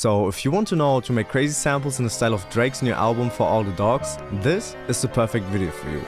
So if you want to know how to make crazy samples in the style of Drake's new album For All the Dogs, this is the perfect video for you.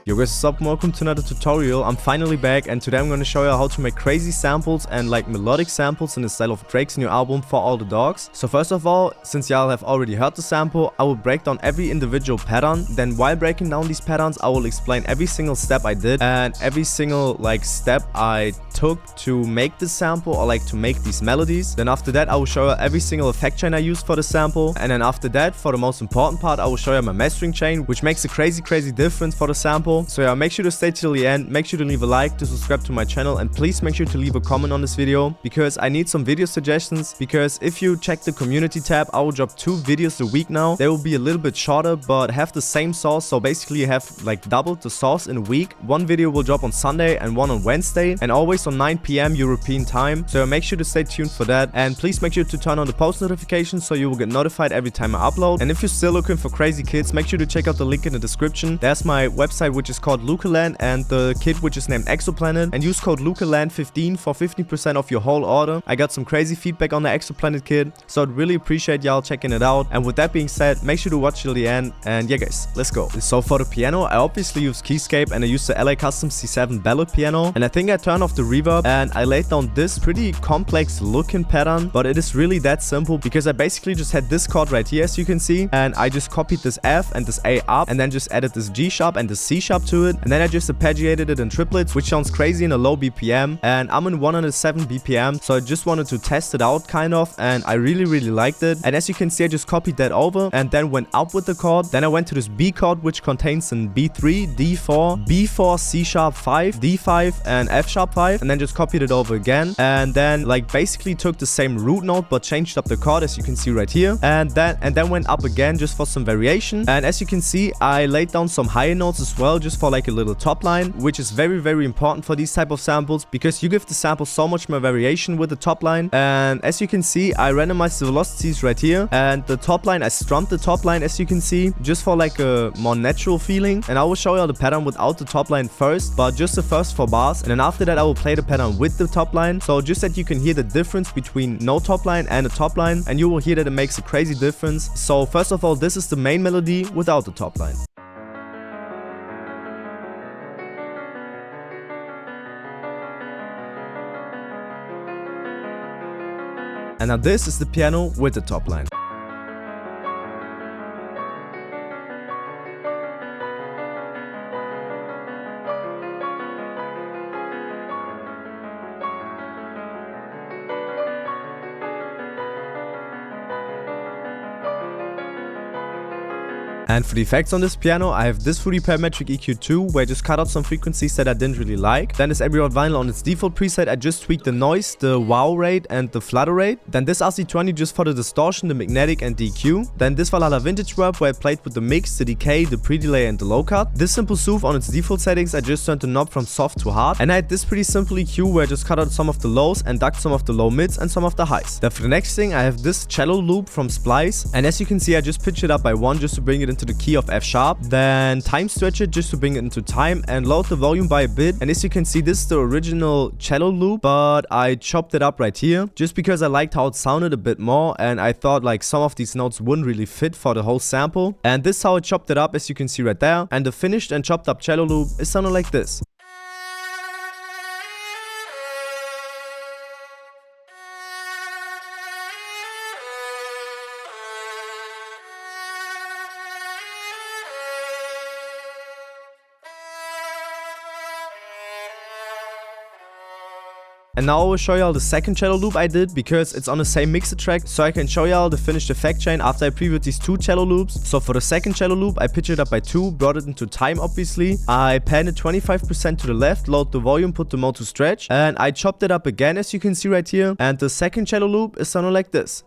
Yo guys, what's up? Welcome to another tutorial. I'm finally back and today I'm going to show you how to make crazy samples and like melodic samples in the style of Drake's new album For All the Dogs. So first of all, since y'all have already heard the sample, I will break down every individual pattern. Then while breaking down these patterns, I will explain every single step I did and every single like step I took to make this sample or like to make these melodies. Then after that, I will show you every single effect chain I used for the sample. And then after that, for the most important part, I will show you my mastering chain, which makes a crazy difference for the sample. So yeah, make sure to stay till the end, make sure to leave a like, to subscribe to my channel, and please make sure to leave a comment on this video because I need some video suggestions. Because if you check the community tab, I will drop 2 videos a week now. They will be a little bit shorter but have the same source, so basically you have like doubled the source in a week. One video will drop on Sunday and one on Wednesday, and always on 9 PM European time. So make sure to stay tuned for that, and please make sure to turn on the post notifications so you will get notified every time I upload. And if you're still looking for crazy kits, make sure to check out the link in the description. There's my website which is called Lucaland and the kit which is named Exoplanet, and use code Lucaland15 for 15% off your whole order. I got some crazy feedback on the Exoplanet kit, so I'd really appreciate y'all checking it out. And with that being said, make sure to watch till the end, and yeah guys, let's go. So for the piano, I obviously use Keyscape and I used the LA Custom C7 ballad piano, and I think I turned off the reverb and I laid down this pretty complex looking pattern, but it is really that simple because I basically just had this chord right here as you can see, and I just copied this F and this A up and then just added this G sharp and this C sharp to it, and then I just arpeggiated it in triplets, which sounds crazy in a low BPM, and I'm in 107 BPM, so I just wanted to test it out kind of, and I really liked it. And as you can see, I just copied that over and then went up with the chord. Then I went to this B chord which contains an B3, D4, B4, C sharp 5, D5 and F sharp 5, and then just copied it over again, and then like basically took the same root note but changed up the chord as you can see right here, and then went up again just for some variation. And as you can see, I laid down some higher notes as well just for like a little top line, which is very important for these type of samples because you give the sample so much more variation with the top line. And as you can see, I randomized the velocities right here, and the top line, I strummed the top line as you can see just for like a more natural feeling. And I will show you the pattern without the top line first, but just the first 4 bars, and then after that I will play the pattern with the top line, so just that you can hear the difference between no top line and a top line, and you will hear that it makes a crazy difference. So first of all, this is the main melody without the top line. And now this is the piano with the top line. And for the effects on this piano, I have this Fruity Parametric EQ2 where I just cut out some frequencies that I didn't really like. Then this Abbey Road Vinyl on its default preset, I just tweaked the noise, the wow rate and the flutter rate. Then this RC20 just for the distortion, the magnetic and the EQ. Then this Valhalla Vintage Verb where I played with the mix, the decay, the pre-delay and the low cut. This Simple Soothe on its default settings, I just turned the knob from soft to hard. And I had this pretty simple EQ where I just cut out some of the lows and ducked some of the low mids and some of the highs. Then for the next thing, I have this cello loop from Splice, and as you can see, I just pitched it up by 1 just to bring it into the key of F sharp, then time stretch it just to bring it into time, and load the volume by a bit. And as you can see, this is the original cello loop, but I chopped it up right here just because I liked how it sounded a bit more, and I thought like some of these notes wouldn't really fit for the whole sample. And this is how I chopped it up as you can see right there, and the finished and chopped up cello loop is sounding like this. And now I will show y'all the second cello loop I did because it's on the same mixer track, so I can show y'all the finished effect chain after I previewed these 2 cello loops. So for the second cello loop, I pitched it up by 2, brought it into time obviously. I panned it 25% to the left, load the volume, put the mode to stretch, and I chopped it up again as you can see right here. And the second cello loop is sounding like this.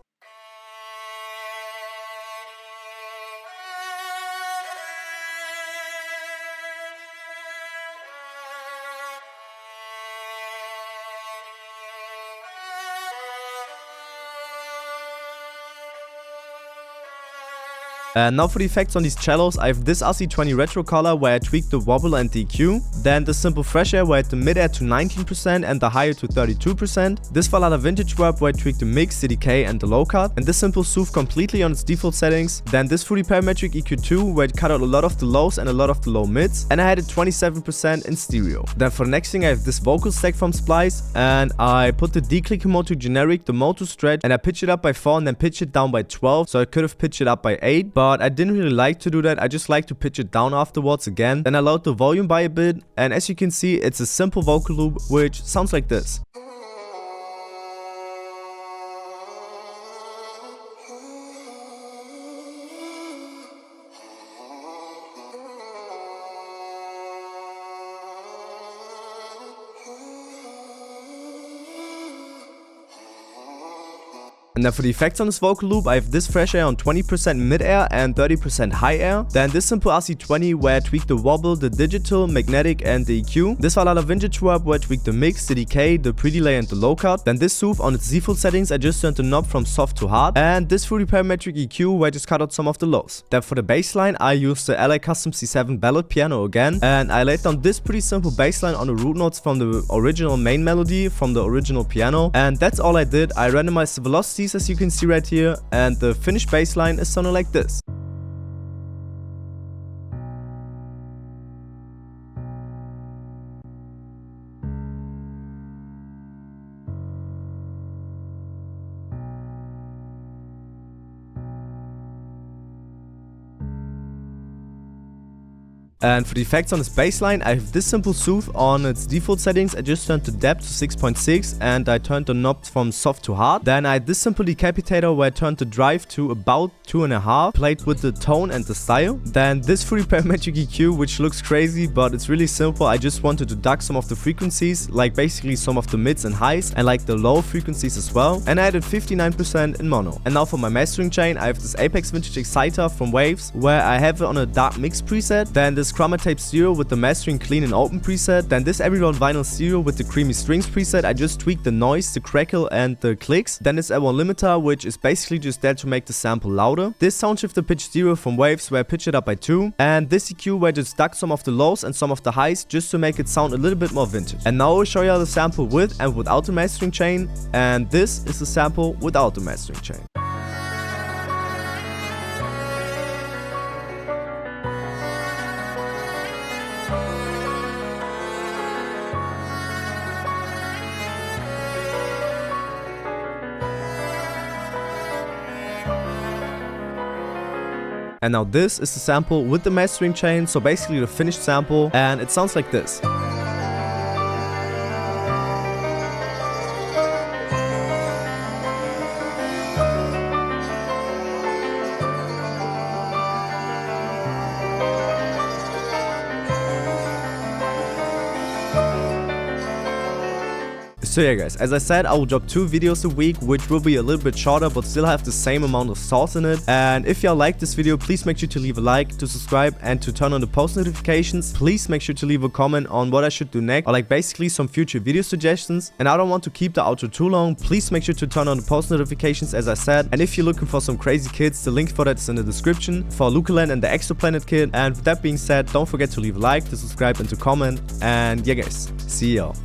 And now for the effects on these cellos, I have this RC20 retro color where I tweaked the wobble and the EQ. Then the simple fresh air where I had the mid air to 19% and the higher to 32%. This Valhalla vintage verb where I tweaked the mix, the decay and the low cut. And this simple soothe completely on its default settings. Then this fully parametric EQ2 where it cut out a lot of the lows and a lot of the low mids. And I had it 27% in stereo. Then for the next thing I have this vocal stack from Splice. And I put the declicking mode to generic, the mode to stretch. And I pitch it up by 4 and then pitch it down by 12. So I could have pitched it up by 8. But I didn't really like to do that. I just like to pitch it down afterwards again. Then I lowered the volume by a bit. And as you can see, it's a simple vocal loop which sounds like this. And then for the effects on this vocal loop, I have this fresh air on 20% mid-air and 30% high air. Then this simple RC20 where I tweak the wobble, the digital, magnetic and the EQ. This Valhalla vintage verb where I tweak the mix, the decay, the pre-delay and the low cut. Then this soothe on its default settings, I just turned the knob from soft to hard. And this fully parametric EQ where I just cut out some of the lows. Then for the bass line, I used the LA Custom C7 ballad piano again. And I laid down this pretty simple bass line on the root notes from the original main melody from the original piano. And that's all I did. I randomized the velocities as you can see right here, and the finished bass line is sounding like this. And for the effects on this bass line, I have this simple soothe on its default settings. I just turned the depth to 6.6 and I turned the knob from soft to hard. Then I had this simple decapitator where I turned the drive to about 2.5, played with the tone and the style. Then this fully parametric EQ, which looks crazy, but it's really simple. I just wanted to duck some of the frequencies, like basically some of the mids and highs, and like the low frequencies as well. And I added 59% in mono. And now for my mastering chain, I have this Apex Vintage Exciter from Waves, where I have it on a dark mix preset. Then this Chroma Tape Stereo with the mastering clean and open preset. Then this Every Round Vinyl Stereo with the creamy strings preset. I just tweaked the noise, the crackle and the clicks. Then this L1 limiter, which is basically just there to make the sample louder. This Soundshifter Pitch Stereo from Waves where I pitch it up by 2. And this EQ where I just ducked some of the lows and some of the highs just to make it sound a little bit more vintage. And now I'll show you the sample with and without the mastering chain. And this is the sample without the mastering chain. And now this is the sample with the mastering chain, so basically the finished sample, and it sounds like this. So yeah guys, as I said, I will drop 2 videos a week, which will be a little bit shorter but still have the same amount of sauce in it. And if y'all like this video, please make sure to leave a like, to subscribe and to turn on the post notifications. Please make sure to leave a comment on what I should do next, or like basically some future video suggestions. And I don't want to keep the outro too long, please make sure to turn on the post notifications as I said. And if you're looking for some crazy kits, the link for that is in the description for Lucaland and the Exoplanet kit. And with that being said, don't forget to leave a like, to subscribe and to comment. And yeah guys, see y'all.